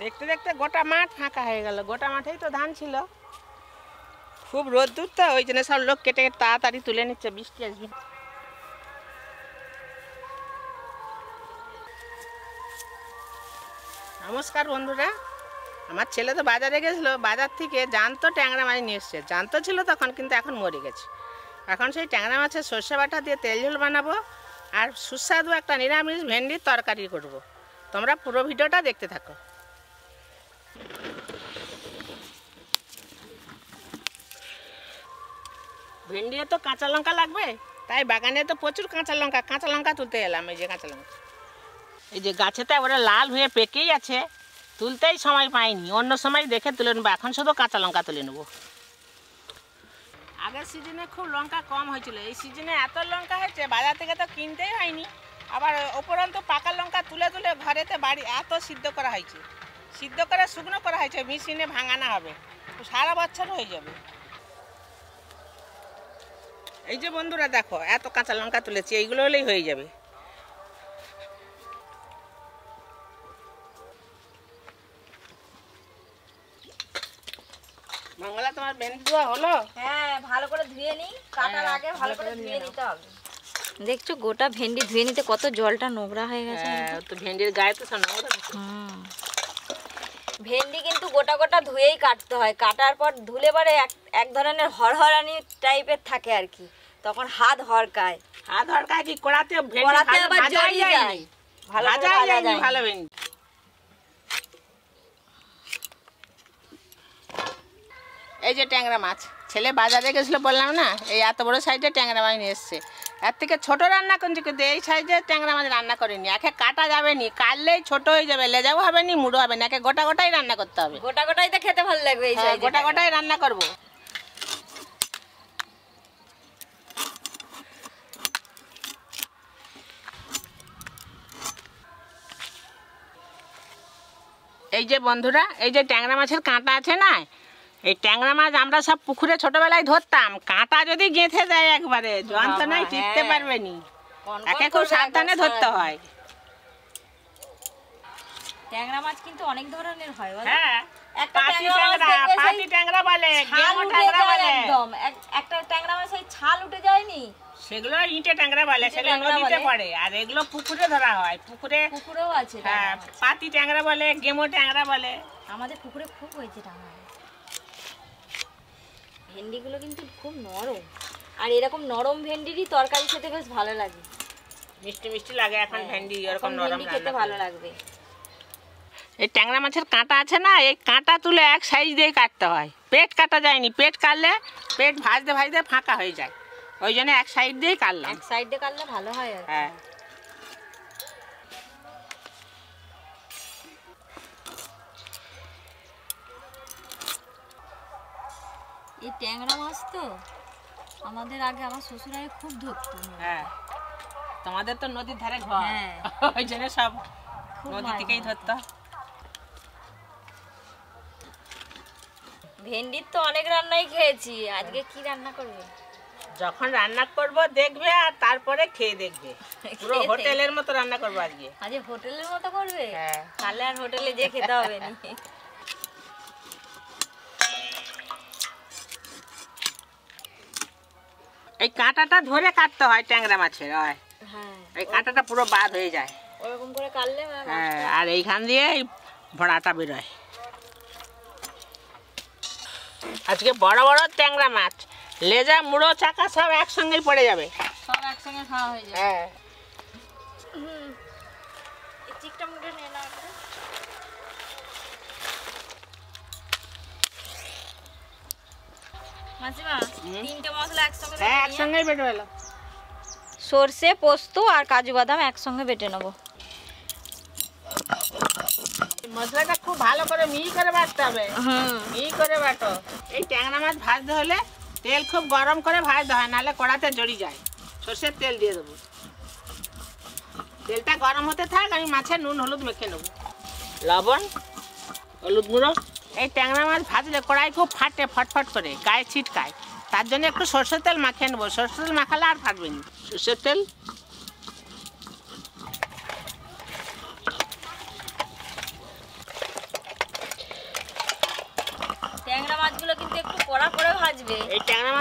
দেখতে দেখতে গোটা মাঠ ফাঁকা হয়ে গেল। গোটা মাঠেই তো ধান ছিল, খুব রোদ্দুর তো, ওই জন্য সব লোক কেটে কেটে তাড়াতাড়ি তুলে নিচ্ছে, বৃষ্টি আসবে। নমস্কার বন্ধুরা, আমার ছেলে তো বাজারে গেছিলো, বাজার থেকে জ্যান্ত ট্যাংরা মাছ নিয়ে এসছে। জ্যান্ত ছিল তখন, কিন্তু এখন মরে গেছে। এখন সেই ট্যাংরা মাছের সর্ষে বাটা দিয়ে তেল ঝোল বানাবো, আর সুস্বাদু একটা নিরামিষ ভেন্ডির তরকারি করব। তোমরা পুরো ভিডিওটা দেখতে থাকো। ভেন্ডি তো কাঁচা লঙ্কা লাগবে, তাই বাগানে তো প্রচুর কাঁচা লঙ্কা তুলতে এলাম। এই যে কাঁচা লঙ্কা, এই যে গাছেতে ওরা লাল হয়ে পেকেই আছে, তুলতেই সময় পাইনি। অন্য সময় দেখে তুলে নেবো, এখন শুধু কাঁচা লঙ্কা তুলে নেবো। আগের সিজনে খুব লঙ্কা কম হয়েছিল, এই সিজনে এত লঙ্কা হয়েছে বাজার থেকে তো কিনতেই হয়নি। আবার উপরন্ত পাকা লঙ্কা তুলে তুলে ঘরেতে বাড়ি এত সিদ্ধ করা হয়েছে, সিদ্ধ করে শুকনো করা হয়েছে, মেশিনে ভাঙানো হবে, সারা বছর হয়ে যাবে। এই যে বন্ধুরা দেখো, এত কাঁচা লঙ্কা তুলেছি, এইগুলো হলেই হয়ে যাবে। মঙ্গলা, তোমার ভেন্ডি ধোয়া হলো? হ্যাঁ, ভালো করে ধুয়ে নিই, কাটার আগে ভালো করে ধুয়ে নিতে হবে। দেখছো গোটা ভেন্ডি ধুয়ে নিতে কত জলটা নোংরা হয়ে গেছে। তো ভেন্ডির গায়ে তো সব নোংরা। ভেন্ডি কিন্তু গোটা গোটা ধুয়েই কাটতে হয়, কাটার পর ধুলে পরে এক ধরনের হরহরানি টাইপের থাকে আর কি, তখন হাত হরকায়। হাত হরকায় কি কড়াতে? কড়াতে আবার জড়িয়ে যায়, ভালো করে ভালো ভেন্ডি। এই যে ট্যাংরা মাছ, ছেলে বাজারে গেছিলো বললাম না, এই এত বড় সাইজের ট্যাংরা মাছ নিয়ে এসছে। এর থেকে ছোট রান্না করছি, কিন্তু এই সাইজের ট্যাংরা মাছ রান্না করিনি। একে কাটা যাবে নি, কাটলেই ছোট হয়ে যাবে, লেজাও হবে নি, মুড়ো হবে না, একে গোটা গোটাই রান্না করতে হবে। গোটা গোটাই তো খেতে ভালো লাগবে, এই সাইজে গোটা গোটাই রান্না করবো। এই যে বন্ধুরা, এই যে ট্যাংরা মাছের কাঁটা আছে না, এই ট্যাংরা মাছ আমরা সব পুকুরে ছোটবেলায় ধরতাম। কাঁটা যদি গেঁথে যায় একবারে, যন্ত্রণায় টিকতে পারবে নি, একে খুব সাবধানে ধরতে হয়। ট্যাংরা মাছ কিন্তু অনেক ধরনের হয়। হ্যাঁ, একটা ট্যাংরা বলে, গেমো ট্যাংরা বলে, একদম একটা ট্যাংরা মাছ এই ছাল উঠে যায়নি, সেগুলো ইটে ট্যাংরা বলে, সেগুলো নদীতে পড়ে। আর এগুলো পুকুরে ধরা হয়, পুকুরেও আছে। হ্যাঁ, পাতি ট্যাংরা বলে, গেমো ট্যাংরা বলে। আমাদের পুকুরে খুব হয়েছে ট্যাংরা। ভেন্ডিগুলো কিন্তু খুব নরম, আর এরকম নরম ভেন্ডিরই তরকারি খেতে বেশ ভালো লাগে, মিষ্টি মিষ্টি লাগে। এখন ভেন্ডি এরকম নরম খেতে ভালো লাগবে। এই ট্যাংরা মাছের কাঁটা আছে না, এই কাঁটা তুলে এক সাইজ দিয়ে কাটতে হয়, পেট কাটা যায়নি। পেট কাটলে পেট ভাজতে ভাজতে ফাঁকা হয়ে যায়, ওই জন্য এক সাইড দিয়েই কাটলাম। এক সাইড দিয়ে কাটলে ভালো হয়। হ্যাঁ, এই ট্যাংরা মাছ তো আমাদের আগে আমার শ্বশুর আগে খুব ধরতো। হ্যাঁ, তোমাদের তো নদীর ধারে ঘর, ওই জন্য সব নদী থেকেই ধরতো। ভেন্ডির তো অনেক রান্নাই খেয়েছি, আজকে কি রান্না করবে? যখন রান্না করব দেখবে, আর তারপরে খেয়ে দেখবে। পুরো হোটেলের মতো রান্না করবো আজকে। আজকে হোটেলের মতো করবে? হ্যাঁ, তাহলে আর হোটেলে যে খেতে হবে না। এই কাঁটাটা ধরে কাটতে হয় ট্যাংরা মাছের। হ্যাঁ, এই কাঁটাটা পুরো বাদ হয়ে যায়, ওরকম করে কাটলে। হ্যাঁ, আর এইখান দিয়ে ভরাটা বেরোয়। আজকে বড় বড় ট্যাংরা মাছ, লেজা মুড়ো চাকা সব একসঙ্গেই পড়ে যাবে, সব একসঙ্গে খাওয়া হয়ে যাবে। হ্যাঁ, এই চিকটা মুড়ে নিয়ে নাও। মাসিমা, তিনটে মশলা একসঙ্গে, হ্যাঁ, একসঙ্গেই বেটে গেল। সরষে, পোস্ত আর কাজু বাদাম একসঙ্গে বেটে নেব। মশলাটা খুব ভালো করে মিহি করে বাটতে হবে। মিহি করে বাটো। এই ট্যাংরা মাছ ভাজতে হলে তেল খুব গরম করে ভাজতে হয়, নাহলে কড়াতে জড়ি যায়। সর্ষের তেল দিয়ে দেবো, তেলটা গরম হতে থাক, আমি মাছের নুন হলুদ মেখে নেবো, লবণ, হলুদ গুঁড়ো। এই ট্যাংরা মাছ ভাজলে কড়াই খুব ফাটে, ফটফট করে গায়ে ছিটকায়, তার জন্য একটু সর্ষের তেল মাখিয়ে নেবো। সর্ষের তেল মাখালে আর ফাটবে না। সর্ষের তেল,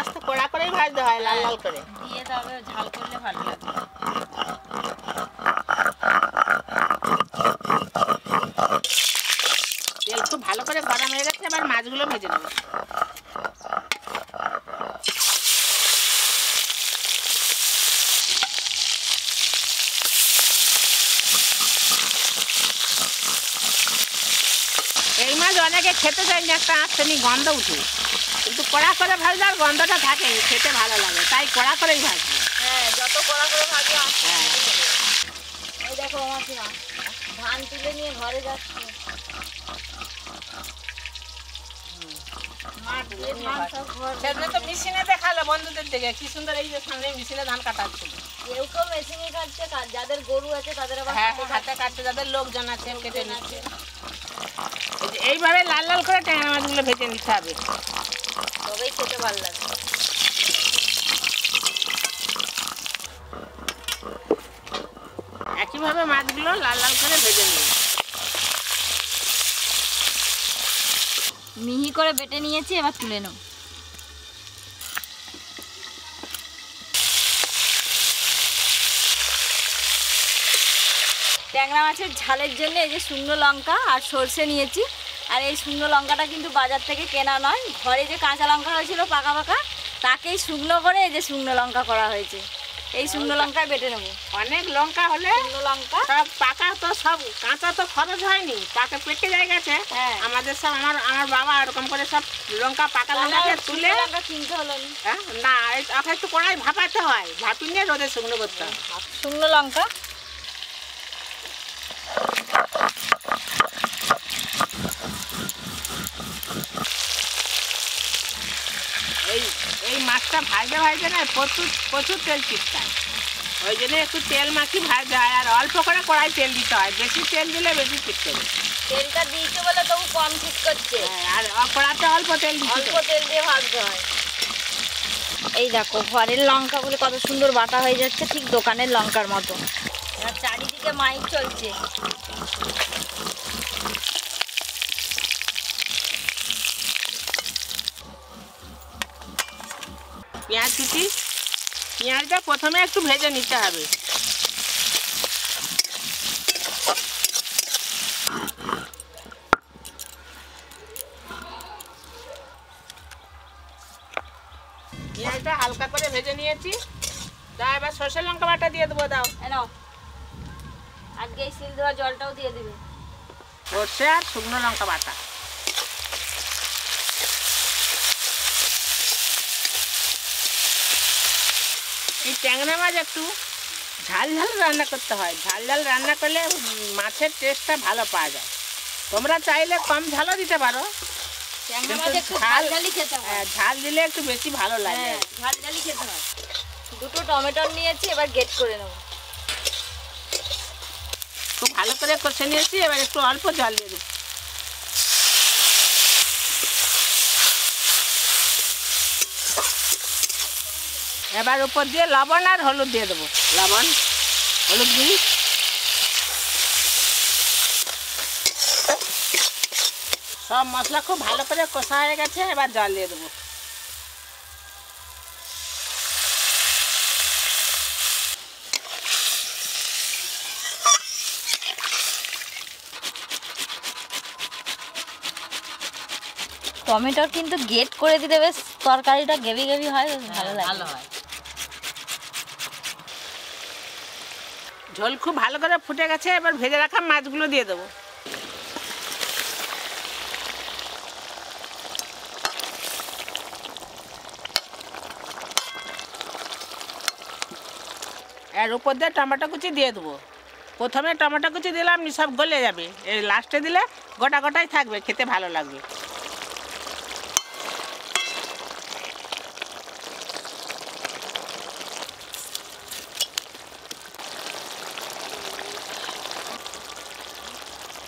মাছ তো কড়া করেই ভাজতে হয়, লাল লাল করে দিয়ে তবে ঝাল করলে ভালো লাগবে। তেল খুব ভালো করে গরম হয়ে গেছে, এবার মাছগুলো ভেজে নেবো। এই মাছ অনেকে খেতে চাই না, একটা আঁচনি গন্ধ উঠে, কিন্তু কড়া করে ভাজলে আর গন্ধটা থাকে, খেতে ভালো লাগে, তাই কড়া করেই ভাজবে। হ্যাঁ, যত কড়া করে ভাজবে। হ্যাঁ, এই দেখো মাসিমা ধান তুলে নিয়ে ঘরে যাচ্ছে। সেদিনে তো মেশিনে দেখালো বন্ধুদের থেকে, কি সুন্দর, এই যে সামনে মেশিনে ধান কাটাচ্ছে। কেউ কেউ মেশিনে কাটছে, যাদের গরু আছে তাদের আবার হ্যাঁ, হাতে কাটছে, যাদের লোকজন আছে কেটে নিচ্ছে। এইভাবে লাল লাল করে ট্যাংরা মাছগুলো ভেজে নিতে হবে, তবেই খেতে ভালো লাগে। একইভাবে মাছগুলো লাল লাল করে ভেজে নিই। মিহি করে বেটে নিয়েছি, এবার তুলে নেব। ট্যাংরা মাছের ঝালের জন্য এই যে শুকনো লঙ্কা আর সর্ষে নিয়েছি। আর এই শুকনো লঙ্কাটা কিন্তু বাজার থেকে কেনা নয়, ঘরে যে কাঁচা লঙ্কা হয়েছিল পাকা পাকা, তাকেই শুকনো করে এই যে শুকনো লঙ্কা করা হয়েছে। এই শুকনো লঙ্কায় বেটে নেব। অনেক লঙ্কা হলে শুকনো লঙ্কা সব পাকা তো, সব কাঁচা তো খরচ হয়নি, পাকা পেকে যায় গেছে। হ্যাঁ, আমাদের সব আমার বাবা এরকম করে সব লঙ্কা, পাকা লঙ্কাকে তুলে, লঙ্কা কিনতে হলো না। হ্যাঁ, না ওকে একটু কড়াই ভাপাতে হয়, ভাপিয়ে নিয়ে রোদে শুকনো করতে হয়। শুকনো লঙ্কা এই এই মাছটা ভাজতে ভাজতে না প্রচুর প্রচুর তেল চিটকায়, ওই জন্য একটু তেল মাখি ভাজতে হয়, আর অল্প করে কড়াই তেল দিতে হয়, বেশি তেল দিলে বেশি চিটকাবে। তেলটা দিয়েছে বলে তবু কম ঠিক করছে। আর কড়াতে অল্প তেল দিতে, অল্প তেল দিয়ে ভাজতে হয়। এই দেখো ঘরের লঙ্কাগুলো কত সুন্দর বাটা হয়ে যাচ্ছে, ঠিক দোকানের লঙ্কার মতো। আর চারিদিকে মাইক চলছে। পেঁয়াজ কুচি, পেঁয়াজটা প্রথমে একটু ভেজে নিতে হবে। পেঁয়াজটা হালকা করে ভেজে নিয়েছি, তা এবার সর্ষে লঙ্কা বাটা দিয়ে দেবো। দাও, নাও, আজকে এই সিল দেওয়া জলটাও দিয়ে দিবে। সর্ষে আর শুকনো লঙ্কা বাটা। এই ট্যাংরা মাছ একটু ঝাল ঝাল রান্না করতে হয়, ঝাল ঝাল রান্না করলে মাছের টেস্টটা ভালো পাওয়া যায়। তোমরা চাইলে কম ঝালও দিতে পারো, ট্যাংরা মাছ একটু ঝাল ঝালই খেতে হয়। ঝাল দিলে একটু বেশি ভালো লাগে। হ্যাঁ, ঝাল ঝালই খেতে হয়। দুটো টমেটো নিয়েছি, এবার গ্রেট করে নেব। খুব ভালো করে কষে নিয়েছি, এবার একটু অল্প জল দিয়ে দেবো। এবার উপর দিয়ে লবণ আর হলুদ দিয়ে দেবো, লবণ হলুদ দিই। সব মশলা খুব ভালো করে কষা হয়ে গেছে, এবার জল দিয়ে দেবো। টমেটোর কিন্তু গ্রেট করে দিলে বেশ তরকারিটা গ্রেভি গ্রেভি হয়, বেশ ভালো লাগে। ভালো হয়। ঝোল খুব ভালো করে ফুটে গেছে, এবার ভেজে রাখা মাছগুলো দিয়ে দেবো। এর উপর দিয়ে টমেটো কুচি দিয়ে দেবো। প্রথমে টমেটো কুচি দিলাম, সব গলে যাবে, এই লাস্টে দিলে গোটা গোটাই থাকবে, খেতে ভালো লাগবে।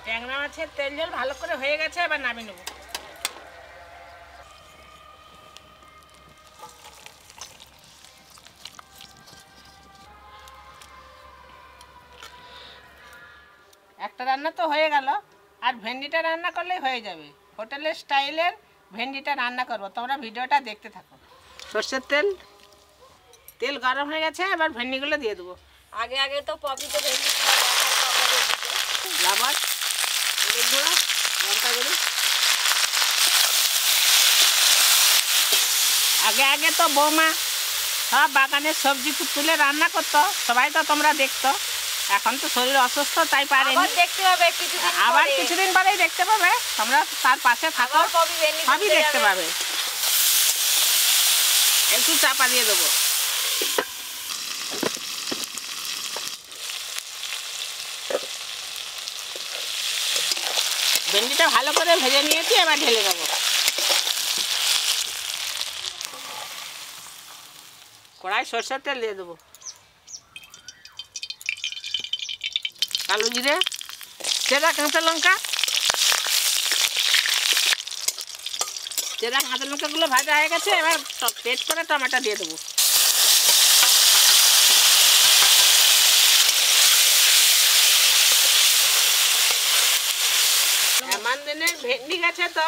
ট্যাংরা মাছের তেল ঝোল ভালো করে হয়ে গেছে, এবার নামিয়ে নেব। একটা রান্না তো হয়ে গেল, আর ভেন্ডিটা রান্না করলেই হয়ে যাবে। হোটেলের স্টাইলের ভেন্ডিটা রান্না করবো, তোমরা ভিডিওটা দেখতে থাকো। সর্ষের তেল, তেল গরম হয়ে গেছে, এবার ভেন্ডিগুলো দিয়ে দেবো। আগে আগে তো পপিতে ভেন্ডি লবণ, হলুদ গুঁড়ো, লঙ্কা গুঁড়ো। আগে আগে তো বৌমা সব বাগানের সবজি তুলে রান্না করতো, সবাই তো তোমরা দেখতো। এখন তো শরীর অসুস্থ, তাই পারেনি। দেখতে পাবে কিছুদিন, আবার কিছুদিন পরেই দেখতে পাবে, তোমরা তার পাশে থাকো, সবই দেখতে পাবে। একটু চাপা দিয়ে দেবো। ভেন্ডিটা ভালো করে ভেজে নিয়েছি, এবার ঢেলে দেবো। কড়াই সরষের তেল দিয়ে দেবো, কালো জিরে, চেরা কাঁচা লঙ্কা। চেরা কাঁচা লঙ্কাগুলো ভাজা হয়ে গেছে, এবার পেস্ট করে টমেটো দিয়ে দেবো। এমন দিনের ভেন্ডি গাছে তো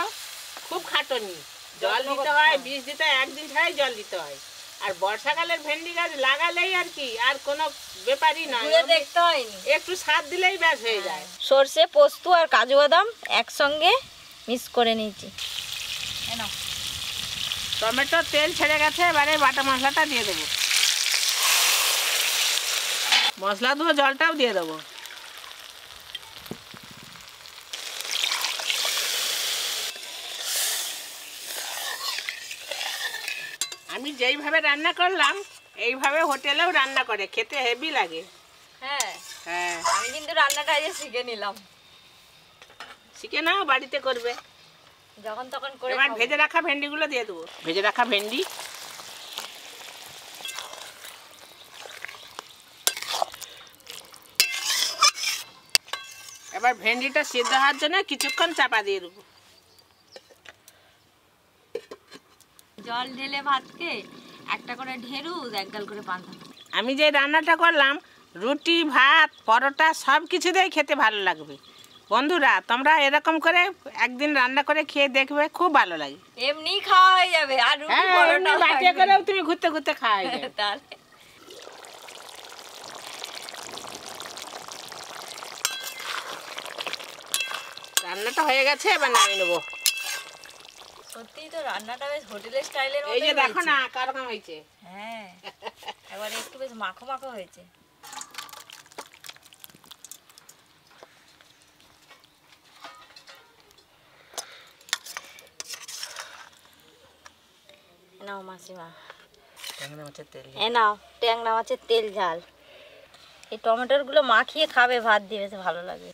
খুব খাটনি, জল দিতে হয়, বীজ দিতে হয়, একদিন ছাড়াই জল দিতে হয়। আর বর্ষাকালের ভেন্ডি গাছ লাগালেই আর কি, আর কোনো ব্যাপারই নয়, দেখতে হয়নি, একটু সার দিলেই ব্যাস হয়ে যায়। সর্ষে, পোস্ত আর কাজু বাদাম একসঙ্গে মিক্স করে নিয়েছি। টমেটো তেল ছেড়ে গেছে, এবারে বাটা মশলাটা দিয়ে দেবো। মশলা ধুয়ে জলটাও দিয়ে দেবো। আমি যেইভাবে রান্না করলাম, এইভাবে হোটেলেও রান্না করে, খেতে হেভি লাগে। হ্যাঁ হ্যাঁ, আমি কিন্তু রান্নাটা আজ শিখে নিলাম। শিখে নাও, বাড়িতে করবে যখন তখন করে। এবার ভেজে রাখা ভেন্ডিগুলো দিয়ে দেবো। ভেজে রাখা ভেন্ডি, এবার ভেন্ডিটা সিদ্ধ হওয়ার জন্য কিছুক্ষণ চাপা দিয়ে দেবো। জল ঢেলে ভাতকে একটা করে ঢেরু, এক গাল করে পান্তা। আমি যে রান্নাটা করলাম, রুটি, ভাত, পরোটা সব কিছু দিয়েই খেতে ভালো লাগবে। বন্ধুরা, তোমরা এরকম করে একদিন রান্না করে খেয়ে দেখবে, খুব ভালো লাগে। এমনি খাওয়া হয়ে যাবে, আর রুটি পরোটা বাটিয়ে করেও তুমি ঘুরতে ঘুরতে খাওয়া হয়ে যাবে। তাহলে রান্নাটা হয়ে গেছে, এবার নামিয়ে নেবো। সত্যিই তো রান্নাটা বেশ হোটেলের স্টাইলের মতো। এই যে দেখো না কারকম হয়েছে। হ্যাঁ, এবারে একটু বেশ মাখো মাখো হয়েছে। নাও মাসিমা, ট্যাংরা মাছের তেল। নাও ট্যাংরা মাছের তেল ঝাল। এই টমেটোর গুলো মাখিয়ে খাবে ভাত দিয়ে, বেশ ভালো লাগে।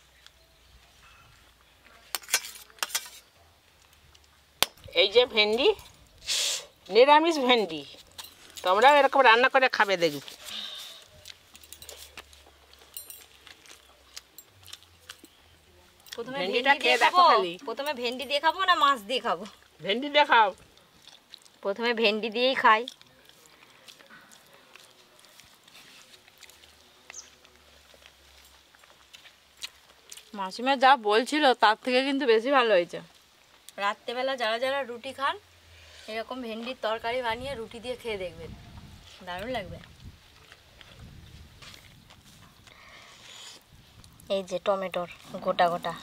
এই যে ভেন্ডি, নিরামিষ ভেন্ডি, তোমরাও এরকম রান্না করে খাবে, দেখবে। প্রথমে ভেন্ডিটা ভেন্ডি দিয়ে খেয়ে দেখো খাবো, খালি। প্রথমে ভেন্ডি দিয়ে খাবো না মাছ দিয়ে খাবো? ভেন্ডি দেখাও। প্রথমে ভেন্ডি দিয়েই খাই। মাসিমা যা বলছিল তার থেকে কিন্তু বেশি ভালো হয়েছে। রাত্রেবেলা যারা যারা রুটি খান, এরকম ভেন্ডির তরকারি বানিয়ে রুটি দিয়ে খেয়ে দেখবেন, দারুণ লাগবে। এই যে টমেটোর গোটা গোটা।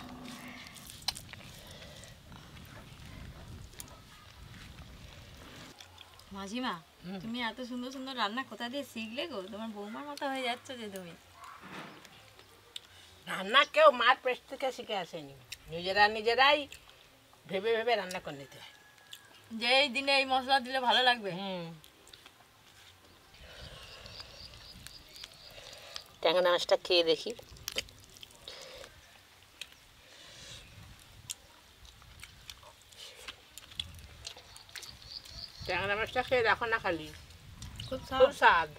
মাসিমা, তুমি এত সুন্দর সুন্দর রান্না কোথা দিয়ে শিখলে গো? তোমার বৌমার মতো হয়ে যাচ্ছ যে তুমি। রান্না কেউ মার পেট থেকে শিখে আসেনি, নিজেরাই ভেবে ভেবে রান্না করে নিতে হয়। যে এই দিনে এই মশলা দিলে ভালো লাগবে। ট্যাংরা মাছটা খেয়ে দেখি। ট্যাংরা মাছটা খেয়ে দেখো না খালি, খুব স্বাদ।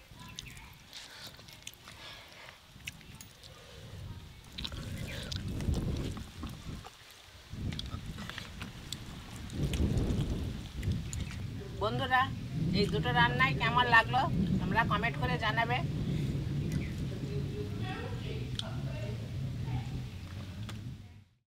বন্ধুরা, এই দুটো রান্নাই কেমন লাগলো তোমরা কমেন্ট করে জানাবে।